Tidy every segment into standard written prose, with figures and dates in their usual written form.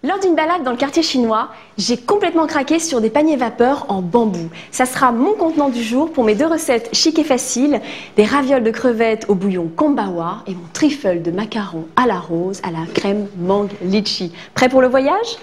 Lors d'une balade dans le quartier chinois, j'ai complètement craqué sur des paniers vapeur en bambou. Ça sera mon contenant du jour pour mes deux recettes chic et faciles, des ravioles de crevettes au bouillon kombawa et mon trifle de macarons à la rose à la crème mangue litchi. Prêt pour le voyage ?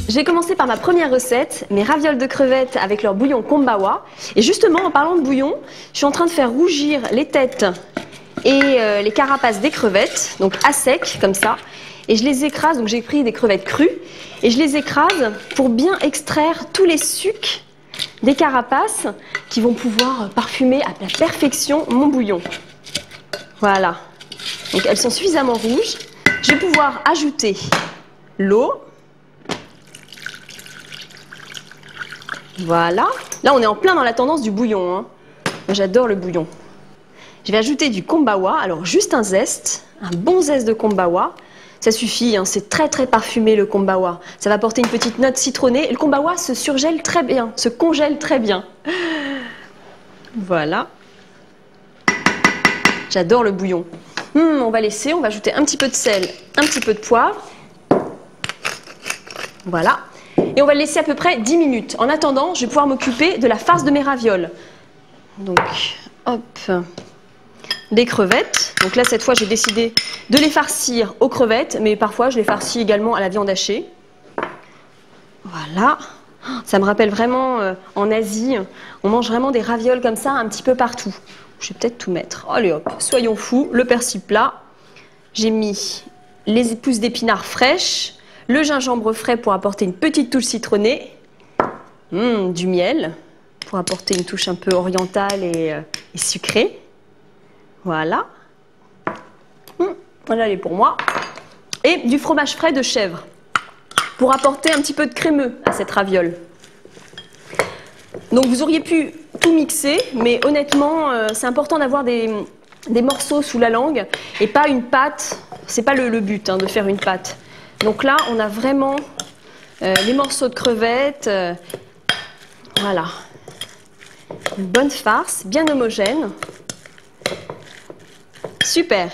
J'ai commencé par ma première recette, mes ravioles de crevettes avec leur bouillon kombawa. Et justement, en parlant de bouillon, je suis en train de faire rougir les têtes et les carapaces des crevettes, donc à sec, comme ça. Et je les écrase, donc j'ai pris des crevettes crues, et je les écrase pour bien extraire tous les sucs des carapaces qui vont pouvoir parfumer à la perfection mon bouillon. Voilà. Donc elles sont suffisamment rouges. Je vais pouvoir ajouter l'eau. Voilà. Là, on est en plein dans la tendance du bouillon. Moi, j'adore le bouillon. Je vais ajouter du kombawa. Alors, juste un zeste, un bon zeste de kombawa. Ça suffit, hein, c'est très très parfumé le kombawa. Ça va apporter une petite note citronnée. Et le kombawa se surgèle très bien, se congèle très bien. Voilà. J'adore le bouillon. On va laisser, on va ajouter un petit peu de sel, un petit peu de poivre. Voilà. Et on va le laisser à peu près 10 minutes. En attendant, je vais pouvoir m'occuper de la farce de mes ravioles. Donc, hop, des crevettes. Donc là, cette fois, j'ai décidé de les farcir aux crevettes, mais parfois, je les farcis également à la viande hachée. Voilà. Ça me rappelle vraiment, en Asie, on mange vraiment des ravioles comme ça un petit peu partout. Je vais peut-être tout mettre. Allez hop, soyons fous, le persil plat. J'ai mis les pousses d'épinards fraîches. Le gingembre frais pour apporter une petite touche citronnée, du miel pour apporter une touche un peu orientale et sucrée. Voilà. Voilà, elle est pour moi. Et du fromage frais de chèvre pour apporter un petit peu de crémeux à cette raviole. Donc vous auriez pu tout mixer, mais honnêtement, c'est important d'avoir des morceaux sous la langue et pas une pâte. C'est pas le but de faire une pâte. Donc là, on a vraiment les morceaux de crevettes, voilà, une bonne farce, bien homogène, super,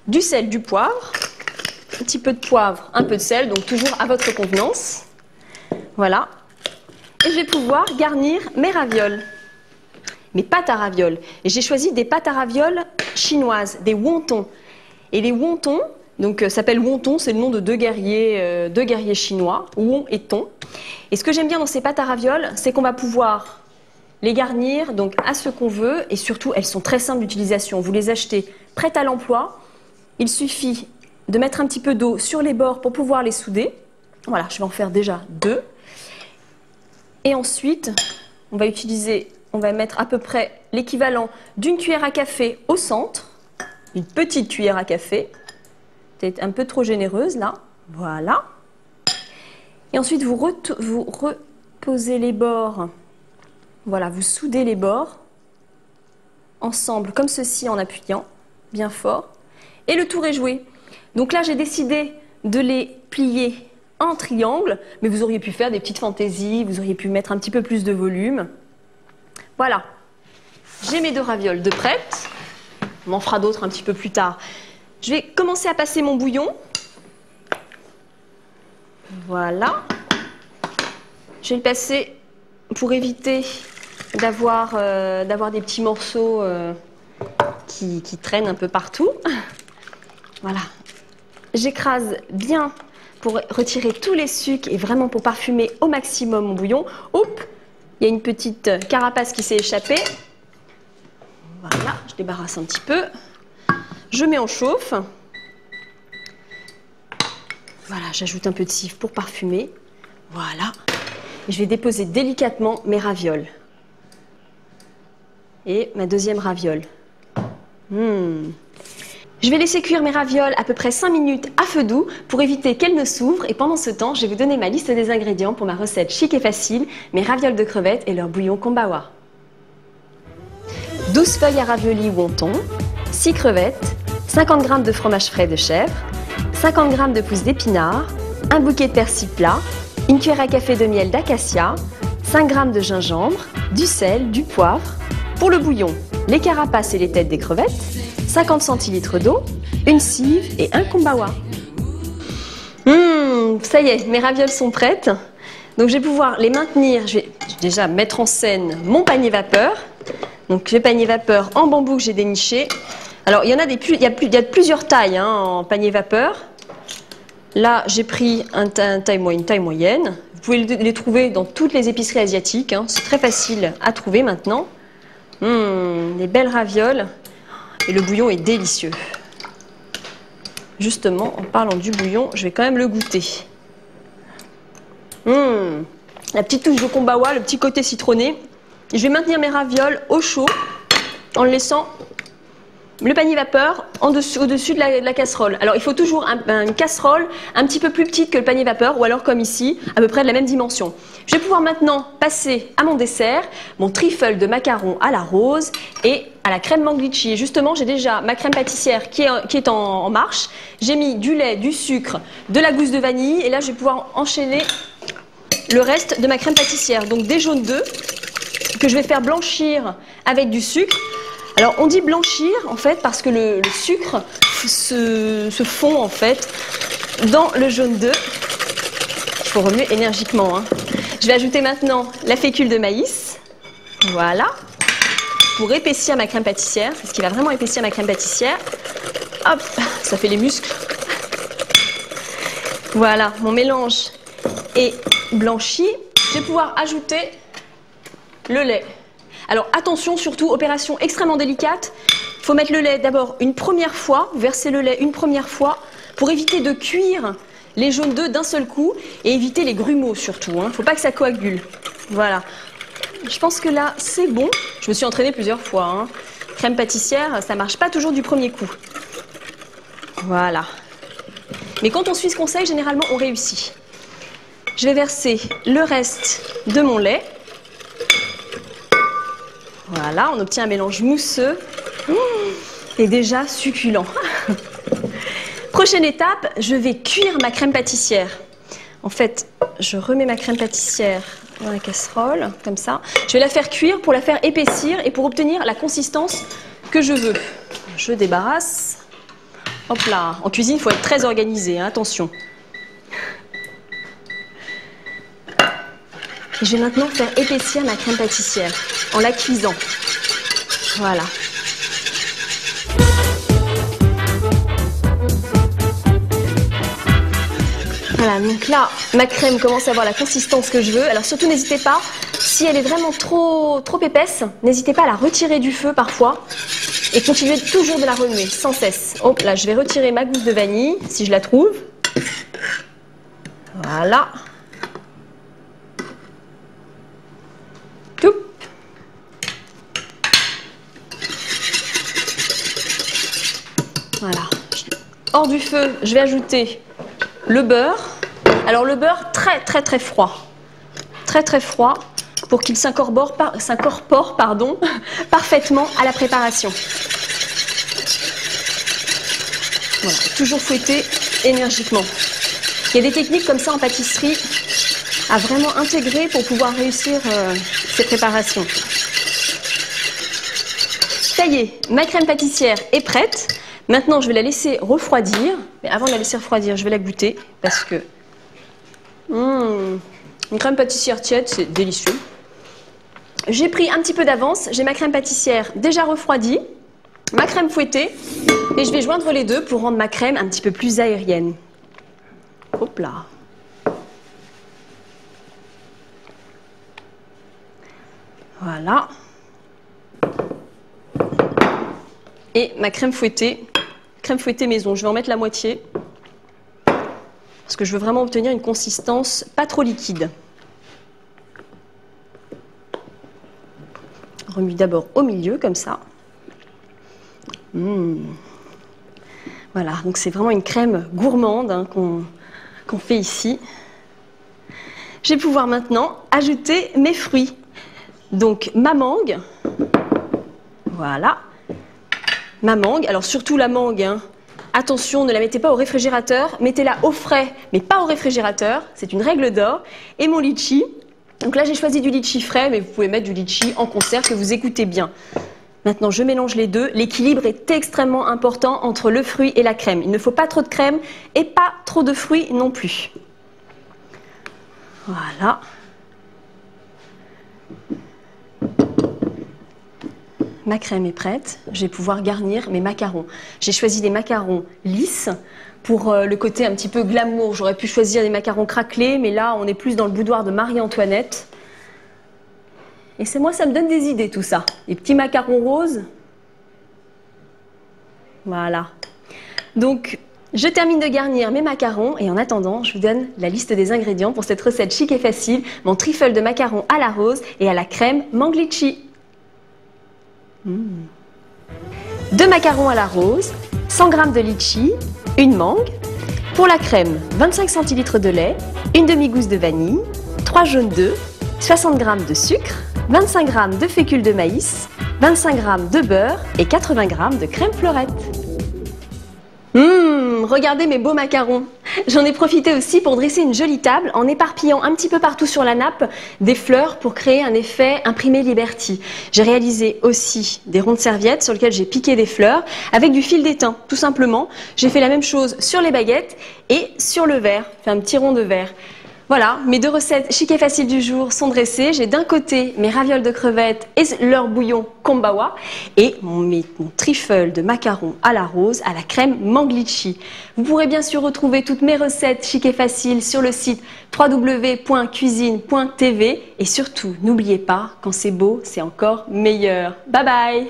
du sel, du poivre, un petit peu de poivre, un peu de sel, donc toujours à votre convenance, voilà, et je vais pouvoir garnir mes ravioles, mes pâtes à ravioles, et j'ai choisi des pâtes à ravioles chinoises, des wontons, et les wontons, donc ça s'appelle wonton, c'est le nom de deux guerriers chinois, won et ton. Et ce que j'aime bien dans ces pâtes à ravioles, c'est qu'on va pouvoir les garnir donc à ce qu'on veut et surtout elles sont très simples d'utilisation. Vous les achetez prêtes à l'emploi, il suffit de mettre un petit peu d'eau sur les bords pour pouvoir les souder. Voilà, je vais en faire déjà 2. Et ensuite, on va mettre à peu près l'équivalent d'une cuillère à café au centre, une petite cuillère à café. Peut-être un peu trop généreuse là, voilà. Et ensuite vous reposez les bords, voilà, vous soudez les bords ensemble comme ceci en appuyant bien fort. Et le tour est joué. Donc là j'ai décidé de les plier en triangle, mais vous auriez pu faire des petites fantaisies, vous auriez pu mettre un petit peu plus de volume. Voilà, j'ai mes 2 ravioles de prêtes, on en fera d'autres un petit peu plus tard. Je vais commencer à passer mon bouillon. Voilà. Je vais le passer pour éviter d'avoir des petits morceaux qui traînent un peu partout. Voilà. J'écrase bien pour retirer tous les sucs et vraiment pour parfumer au maximum mon bouillon. Oups, il y a une petite carapace qui s'est échappée. Voilà, je débarrasse un petit peu. Je mets en chauffe. Voilà, j'ajoute un peu de cif pour parfumer. Voilà. Et je vais déposer délicatement mes ravioles. Et ma deuxième raviole. Je vais laisser cuire mes ravioles à peu près 5 minutes à feu doux pour éviter qu'elles ne s'ouvrent. Et pendant ce temps, je vais vous donner ma liste des ingrédients pour ma recette chic et facile, mes ravioles de crevettes et leur bouillon kombawa. 12 feuilles à raviolis wonton, 6 crevettes, 50 g de fromage frais de chèvre, 50 g de pousses d'épinards, un bouquet de persil plat, une cuillère à café de miel d'acacia, 5 g de gingembre, du sel, du poivre. Pour le bouillon, les carapaces et les têtes des crevettes, 50 centilitres d'eau, une cive et un kombawa. Ça y est, mes ravioles sont prêtes. Donc je vais pouvoir les maintenir. Je vais déjà mettre en scène mon panier vapeur. Donc le panier vapeur en bambou que j'ai déniché. Alors il y a plusieurs tailles en panier vapeur. Là j'ai pris une taille moyenne. Vous pouvez les trouver dans toutes les épiceries asiatiques. C'est très facile à trouver maintenant. Des belles ravioles. Et le bouillon est délicieux. Justement, en parlant du bouillon, je vais quand même le goûter. La petite touche de kombawa, le petit côté citronné. Je vais maintenir mes ravioles au chaud en laissant le panier vapeur au-dessus de la casserole. Alors il faut toujours une casserole un petit peu plus petite que le panier vapeur ou alors comme ici, à peu près de la même dimension. Je vais pouvoir maintenant passer à mon dessert, mon trifle de macarons à la rose et à la crème mangue litchi. Et justement, j'ai déjà ma crème pâtissière qui est en marche. J'ai mis du lait, du sucre, de la gousse de vanille et là je vais pouvoir enchaîner le reste de ma crème pâtissière. Donc des jaunes d'œufs que je vais faire blanchir avec du sucre. Alors on dit blanchir en fait parce que le sucre se fond en fait dans le jaune d'œuf. Il faut remuer énergiquement. Je vais ajouter maintenant la fécule de maïs. Voilà. Pour épaissir ma crème pâtissière. C'est ce qui va vraiment épaissir ma crème pâtissière. Hop, ça fait les muscles. Voilà, mon mélange est blanchi. Je vais pouvoir ajouter le lait. Alors attention, surtout, opération extrêmement délicate. Il faut mettre le lait d'abord une première fois, verser le lait une première fois pour éviter de cuire les jaunes d'œufs d'un seul coup et éviter les grumeaux surtout. Il ne faut pas que ça coagule. Voilà. Je pense que là, c'est bon. Je me suis entraînée plusieurs fois. Crème pâtissière, ça ne marche pas toujours du premier coup. Voilà. Mais quand on suit ce conseil, généralement, on réussit. Je vais verser le reste de mon lait. Voilà, on obtient un mélange mousseux et déjà succulent. Prochaine étape, je vais cuire ma crème pâtissière. En fait, je remets ma crème pâtissière dans la casserole, comme ça. Je vais la faire cuire pour la faire épaissir et pour obtenir la consistance que je veux. Je débarrasse. Hop là, en cuisine, il faut être très organisé, attention. Et je vais maintenant faire épaissir ma crème pâtissière en la cuisant. Voilà. Voilà, donc là, ma crème commence à avoir la consistance que je veux. Alors surtout, n'hésitez pas, si elle est vraiment trop épaisse, n'hésitez pas à la retirer du feu parfois et continuez toujours de la remuer sans cesse. Hop là, je vais retirer ma gousse de vanille, si je la trouve. Voilà. Voilà. Hors du feu, je vais ajouter le beurre. Alors le beurre très froid. Très froid pour qu'il s'incorpore parfaitement à la préparation. Voilà, toujours fouetter énergiquement. Il y a des techniques comme ça en pâtisserie à vraiment intégrer pour pouvoir réussir ces préparations. Ça y est, ma crème pâtissière est prête. Maintenant, je vais la laisser refroidir. Mais avant de la laisser refroidir, je vais la goûter parce que une crème pâtissière tiède, c'est délicieux. J'ai pris un petit peu d'avance. J'ai ma crème pâtissière déjà refroidie, ma crème fouettée, et je vais joindre les deux pour rendre ma crème un petit peu plus aérienne. Hop là. Voilà. Et ma crème fouettée maison. Je vais en mettre la moitié parce que je veux vraiment obtenir une consistance pas trop liquide. Remue d'abord au milieu comme ça. Voilà, donc c'est vraiment une crème gourmande qu'on fait ici. Je vais pouvoir maintenant ajouter mes fruits. Donc ma mangue, voilà, ma mangue. Alors surtout la mangue, hein. Attention, ne la mettez pas au réfrigérateur, mettez-la au frais, mais pas au réfrigérateur, c'est une règle d'or. Et mon litchi, donc là j'ai choisi du litchi frais, mais vous pouvez mettre du litchi en conserve que vous écoutez bien. Maintenant je mélange les deux, l'équilibre est extrêmement important entre le fruit et la crème. Il ne faut pas trop de crème et pas trop de fruits non plus. Voilà. Ma crème est prête, je vais pouvoir garnir mes macarons. J'ai choisi des macarons lisses pour le côté un petit peu glamour. J'aurais pu choisir des macarons craquelés, mais là on est plus dans le boudoir de Marie-Antoinette. Et c'est moi, ça me donne des idées tout ça. Les petits macarons roses. Voilà. Donc je termine de garnir mes macarons et en attendant, je vous donne la liste des ingrédients pour cette recette chic et facile. Mon trifle de macarons à la rose et à la crème mangue litchi. 2 macarons à la rose, 100 g de litchi, une mangue. Pour la crème, 25 centilitres de lait, une demi-gousse de vanille, 3 jaunes d'œufs, 60 g de sucre, 25 g de fécule de maïs, 25 g de beurre et 80 g de crème fleurette. Regardez mes beaux macarons. J'en ai profité aussi pour dresser une jolie table en éparpillant un petit peu partout sur la nappe des fleurs pour créer un effet imprimé Liberty. J'ai réalisé aussi des ronds de serviettes sur lesquels j'ai piqué des fleurs avec du fil d'étain, tout simplement. J'ai fait la même chose sur les baguettes et sur le verre, fait un petit rond de verre. Voilà, mes 2 recettes chic et faciles du jour sont dressées. J'ai d'un côté mes ravioles de crevettes et leur bouillon kombawa et mon trifle de macarons à la rose à la crème mangue litchi. Vous pourrez bien sûr retrouver toutes mes recettes chic et faciles sur le site www.cuisine.tv et surtout, n'oubliez pas, quand c'est beau, c'est encore meilleur. Bye bye!